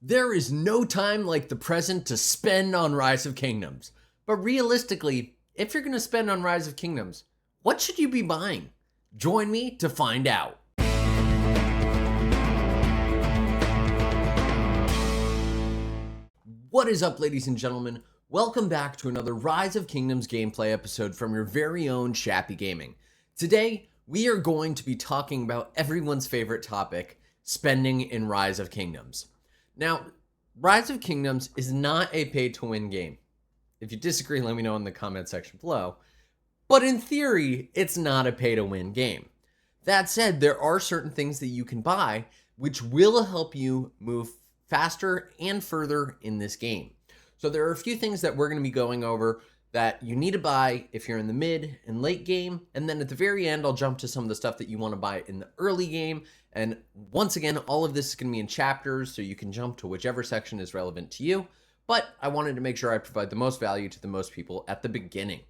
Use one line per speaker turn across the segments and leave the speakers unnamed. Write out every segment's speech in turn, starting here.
There is no time like the present to spend on Rise of Kingdoms. But realistically, if you're going to spend on Rise of Kingdoms, what should you be buying? Join me to find out. What is up, ladies and gentlemen? Welcome back to another Rise of Kingdoms gameplay episode from your very own Shappy Gaming. Today, we are going to be talking about everyone's favorite topic, spending in Rise of Kingdoms. Now, Rise of Kingdoms is not a pay-to-win game. If you disagree, let me know in the comment section below. But in theory, it's not a pay-to-win game. That said, there are certain things that you can buy which will help you move faster and further in this game. So there are a few things that we're going to be going over that you need to buy if you're in the mid and late game. And then at the very end, I'll jump to some of the stuff that you want to buy in the early game. And once again, all of this is going to be in chapters, so you can jump to whichever section is relevant to you. But I wanted to make sure I provide the most value to the most people at the beginning.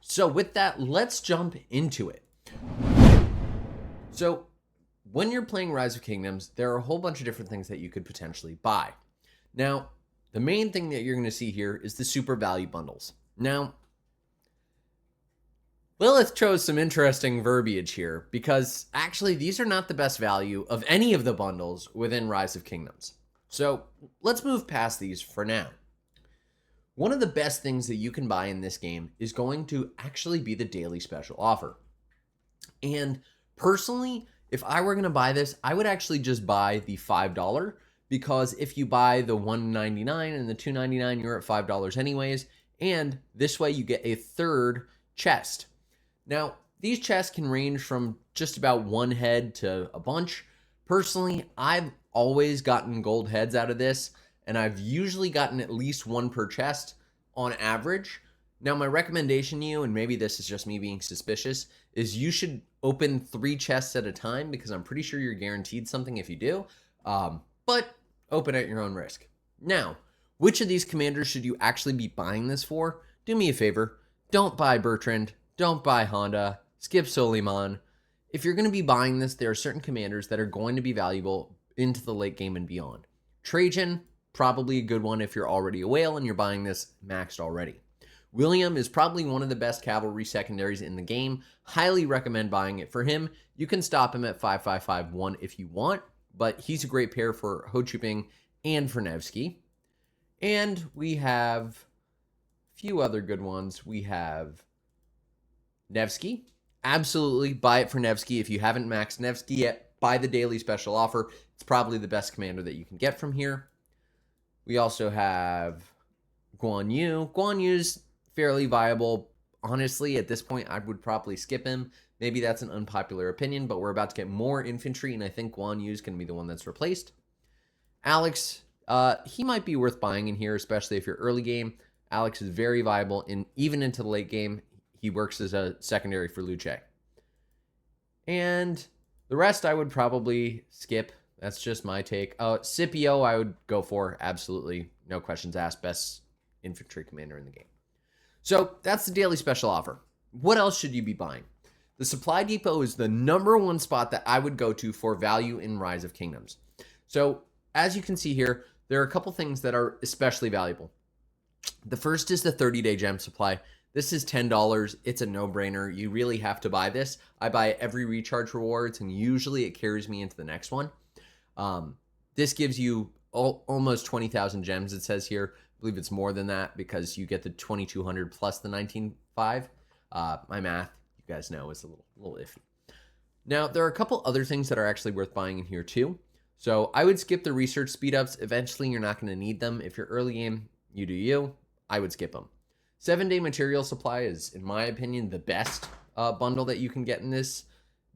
So with that, let's jump into it. So when you're playing Rise of Kingdoms, there are a whole bunch of different things that you could potentially buy. Now, the main thing that you're going to see here is the super value bundles. Now, Lilith chose some interesting verbiage here because actually these are not the best value of any of the bundles within Rise of Kingdoms. So let's move past these for now. One of the best things that you can buy in this game is going to actually be the daily special offer. And personally, if I were going to buy this, I would actually just buy the $5 because if you buy the $1.99 and the $2.99, you're at $5 anyways. And this way you get a third chest. Now, these chests can range from just about one head to a bunch. Personally, I've always gotten gold heads out of this, and I've usually gotten at least one per chest on average. Now, my recommendation to you, and maybe this is just me being suspicious, is you should open 3 chests at a time because I'm pretty sure you're guaranteed something if you do, but open at your own risk. Now, which of these commanders should you actually be buying this for? Do me a favor, don't buy Bertrand, don't buy Honda, skip Suleiman. If you're going to be buying this, there are certain commanders that are going to be valuable into the late game and beyond. Trajan, probably a good one if you're already a whale and you're buying this maxed already. William is probably one of the best cavalry secondaries in the game. Highly recommend buying it for him. You can stop him at 5551 if you want, but he's a great pair for Ho-Trooping and for Nevsky. And we have a few other good ones. We have Nevsky. Absolutely buy it for Nevsky. If you haven't maxed Nevsky yet, buy the daily special offer. It's probably the best commander that you can get from here. We also have Guan Yu. Guan Yu's fairly viable. Honestly, at this point, I would probably skip him. Maybe that's an unpopular opinion, but we're about to get more infantry, and I think Guan Yu's going to be the one that's replaced. Alex, he might be worth buying in here, especially if you're early game. Alex is very viable, and even into the late game, he works as a secondary for Luce. And the rest I would probably skip. That's just my take. Scipio I would go for, absolutely. No questions asked. Best infantry commander in the game. So that's the daily special offer. What else should you be buying? The supply depot is the #1 spot that I would go to for value in Rise of Kingdoms. So as you can see here, there are a couple things that are especially valuable. The first is the 30-day gem supply. This is $10. It's a no-brainer. You really have to buy this. I buy every recharge rewards, and usually it carries me into the next one. This gives you almost 20,000 gems, it says here. I believe it's more than that because you get the 2,200 plus the 19,500. My math, you guys know, is a little iffy. Now, there are a couple other things that are actually worth buying in here too. So I would skip the research speed-ups. Eventually, you're not going to need them. If you're early game, you do you. I would skip them. 7-day material supply is, in my opinion, the best bundle that you can get in this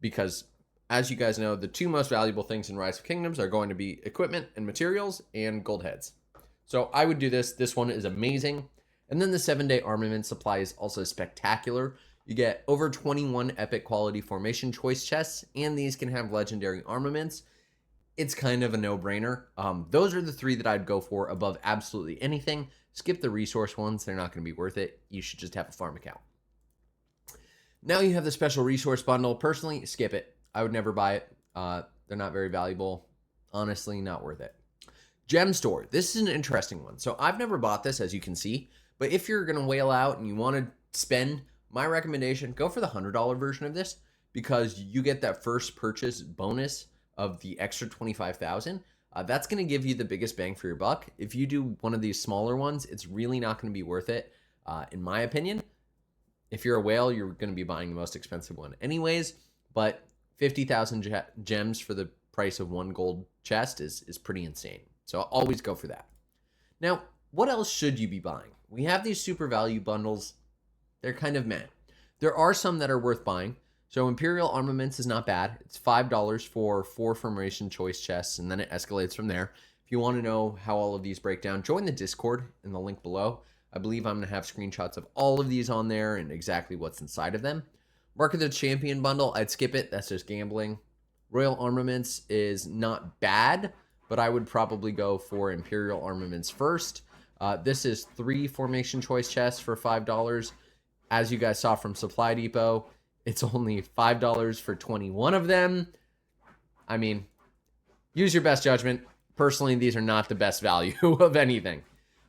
because, as you guys know, the 2 most valuable things in Rise of Kingdoms are going to be equipment and materials and gold heads. So I would do this. This one is amazing. And then the 7-day armament supply is also spectacular. You get over 21 epic quality formation choice chests, and these can have legendary armaments. It's kind of a no-brainer. Those are the 3 that I'd go for above absolutely anything. Skip the resource ones. They're not going to be worth it. You should just have a farm account. Now you have the special resource bundle. Personally, skip it. I would never buy it. They're not very valuable. Honestly, not worth it. Gem Store. This is an interesting one. So I've never bought this, as you can see, but if you're going to whale out and you want to spend, my recommendation, go for the $100 version of this, because you get that first purchase bonus of the extra 25,000. That's going to give you the biggest bang for your buck. If you do one of these smaller ones, it's really not going to be worth it, in my opinion. If you're a whale, you're going to be buying the most expensive one anyways, but 50,000 gems for the price of one gold chest is pretty insane. So I'll always go for that. Now, what else should you be buying? We have these super value bundles. They're kind of meh. There are some that are worth buying. So Imperial Armaments is not bad. It's $5 for 4 formation choice chests, and then it escalates from there. If you want to know how all of these break down, join the Discord in the link below. I believe I'm going to have screenshots of all of these on there and exactly what's inside of them. Mark of the Champion bundle, I'd skip it. That's just gambling. Royal Armaments is not bad, but I would probably go for Imperial Armaments first. This is 3 formation choice chests for $5. As you guys saw from Supply Depot, it's only $5 for 21 of them. I mean, use your best judgment. Personally, these are not the best value of anything.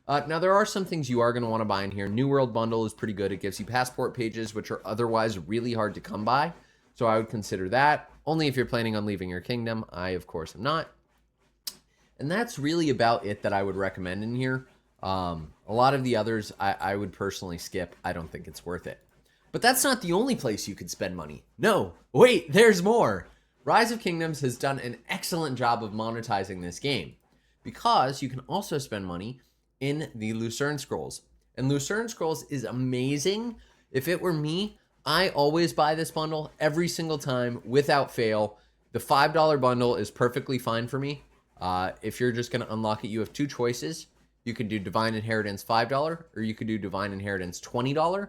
Now, there are some things you are going to want to buy in here. New World Bundle is pretty good. It gives you passport pages, which are otherwise really hard to come by. So I would consider that. Only if you're planning on leaving your kingdom. I, of course, am not. And that's really about it that I would recommend in here. A lot of the others I would personally skip. I don't think it's worth it. But that's not the only place you could spend money. No, wait, there's more. Rise of Kingdoms has done an excellent job of monetizing this game, because you can also spend money in the Lucerne Scrolls. And Lucerne Scrolls is amazing. If it were me, I always buy this bundle every single time without fail. The $5 bundle is perfectly fine for me. If you're just going to unlock it, you have 2 choices. You can do Divine Inheritance $5, or you could do Divine Inheritance $20.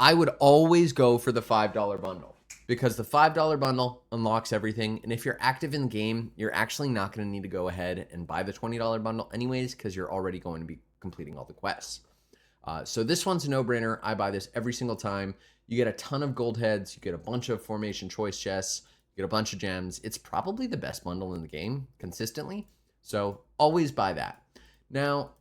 I would always go for the $5 bundle, because the $5 bundle unlocks everything. And if you're active in the game, you're actually not going to need to go ahead and buy the $20 bundle anyways, because you're already going to be completing all the quests. So this one's a no-brainer. I buy this every single time. You get a ton of gold heads. You get a bunch of formation choice chests. You get a bunch of gems. It's probably the best bundle in the game consistently. So always buy that. Now,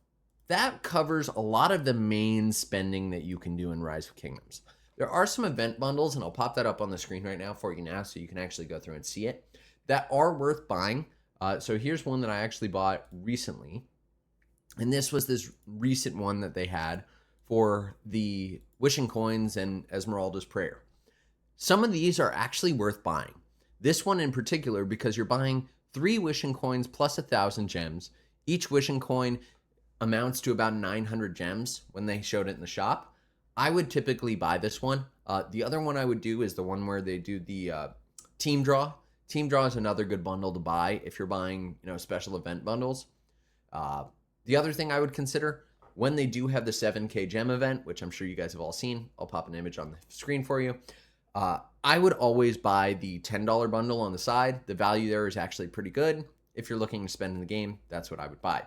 that covers a lot of the main spending that you can do in Rise of Kingdoms. There are some event bundles, and I'll pop that up on the screen right now for you now so you can actually go through and see it, that are worth buying. So here's one that I actually bought recently. And this was this recent one that they had for the Wishing Coins and Esmeralda's Prayer. Some of these are actually worth buying. This one in particular, because you're buying 3 Wishing Coins plus 1,000 gems. Each Wishing Coin amounts to about 900 gems when they showed it in the shop. I would typically buy this one. The other one I would do is the one where they do the Team Draw. Team Draw is another good bundle to buy if you're buying, special event bundles. The other thing I would consider, when they do have the 7K gem event, which I'm sure you guys have all seen, I'll pop an image on the screen for you. I would always buy the $10 bundle on the side. The value there is actually pretty good. If you're looking to spend in the game, that's what I would buy.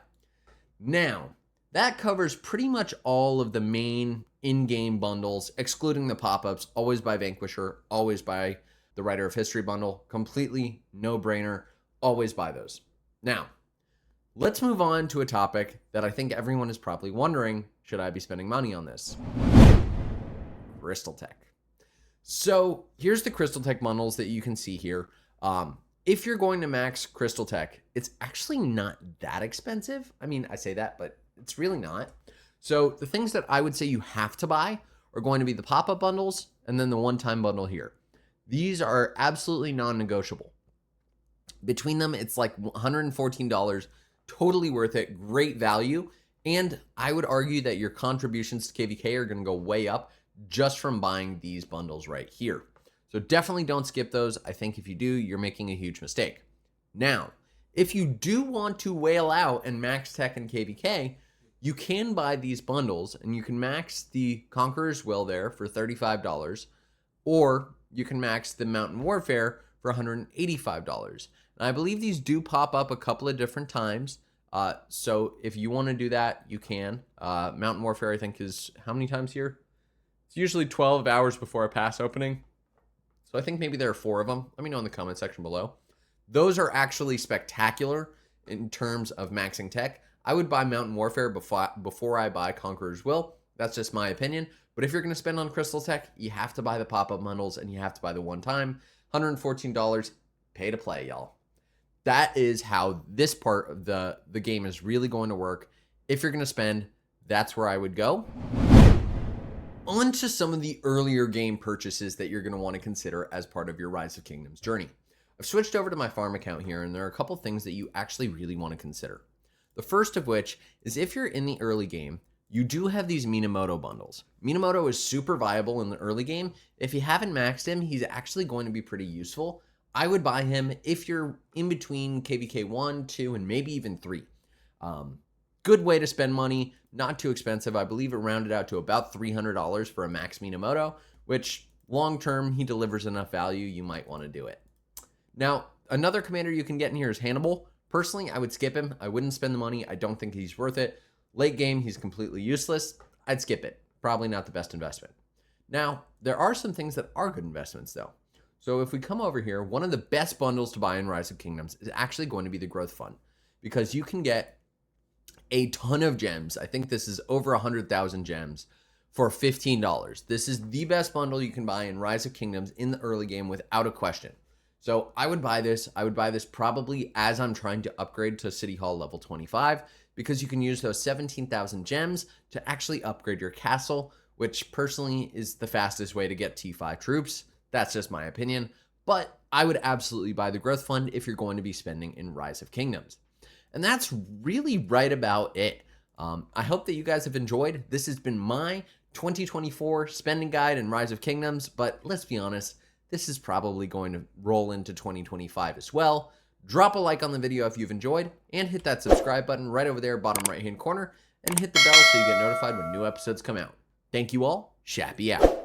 Now, that covers pretty much all of the main in-game bundles, excluding the pop-ups. Always buy Vanquisher, always buy the Writer of History bundle. Completely no-brainer. Always buy those. Now, let's move on to a topic that I think everyone is probably wondering, should I be spending money on this? Crystal Tech. So here's the Crystal Tech bundles that you can see here. If you're going to max Crystal Tech, it's actually not that expensive. I mean, I say that, but it's really not. So the things that I would say you have to buy are going to be the pop-up bundles and then the one-time bundle here. These are absolutely non-negotiable. Between them, it's like $114, totally worth it, great value. And I would argue that your contributions to KVK are going to go way up just from buying these bundles right here. So definitely don't skip those. I think if you do, you're making a huge mistake. Now, if you do want to whale out and max tech and KVK, you can buy these bundles and you can max the Conqueror's Will there for $35, or you can max the Mountain Warfare for $185. And I believe these do pop up a couple of different times. So if you want to do that, you can. Mountain Warfare, I think, is how many times here? It's usually 12 hours before a pass opening. So I think maybe there are 4 of them. Let me know in the comment section below. Those are actually spectacular. in terms of maxing tech, I would buy Mountain Warfare before I buy Conqueror's Will. That's just my opinion. But if you're going to spend on Crystal Tech, you have to buy the pop-up bundles and you have to buy the one-time. $114, pay to play, y'all. That is how this part of the game is really going to work. If you're going to spend, that's where I would go. On to some of the earlier game purchases that you're going to want to consider as part of your Rise of Kingdoms journey. I've switched over to my farm account here, and there are a couple things that you actually really want to consider. The first of which is if you're in the early game, you do have these Minamoto bundles. Minamoto is super viable in the early game. If you haven't maxed him, he's actually going to be pretty useful. I would buy him if you're in between KVK 1, 2, and maybe even 3. Good way to spend money, not too expensive. I believe it rounded out to about $300 for a max Minamoto, which long-term, he delivers enough value, you might want to do it. Now, another commander you can get in here is Hannibal. Personally, I would skip him. I wouldn't spend the money. I don't think he's worth it. Late game, he's completely useless. I'd skip it. Probably not the best investment. Now, there are some things that are good investments, though. So if we come over here, one of the best bundles to buy in Rise of Kingdoms is actually going to be the Growth Fund, because you can get a ton of gems. I think this is over 100,000 gems for $15. This is the best bundle you can buy in Rise of Kingdoms in the early game without a question. So I would buy this. I would buy this probably as I'm trying to upgrade to City Hall level 25, because you can use those 17,000 gems to actually upgrade your castle, which personally is the fastest way to get T5 troops. That's just my opinion. But I would absolutely buy the Growth Fund if you're going to be spending in Rise of Kingdoms. And that's really right about it. I hope that you guys have enjoyed. This has been my 2024 spending guide in Rise of Kingdoms, but let's be honest, this is probably going to roll into 2025 as well. Drop a like on the video if you've enjoyed, and hit that subscribe button right over there, bottom right-hand corner, and hit the bell so you get notified when new episodes come out. Thank you all. Shappy out.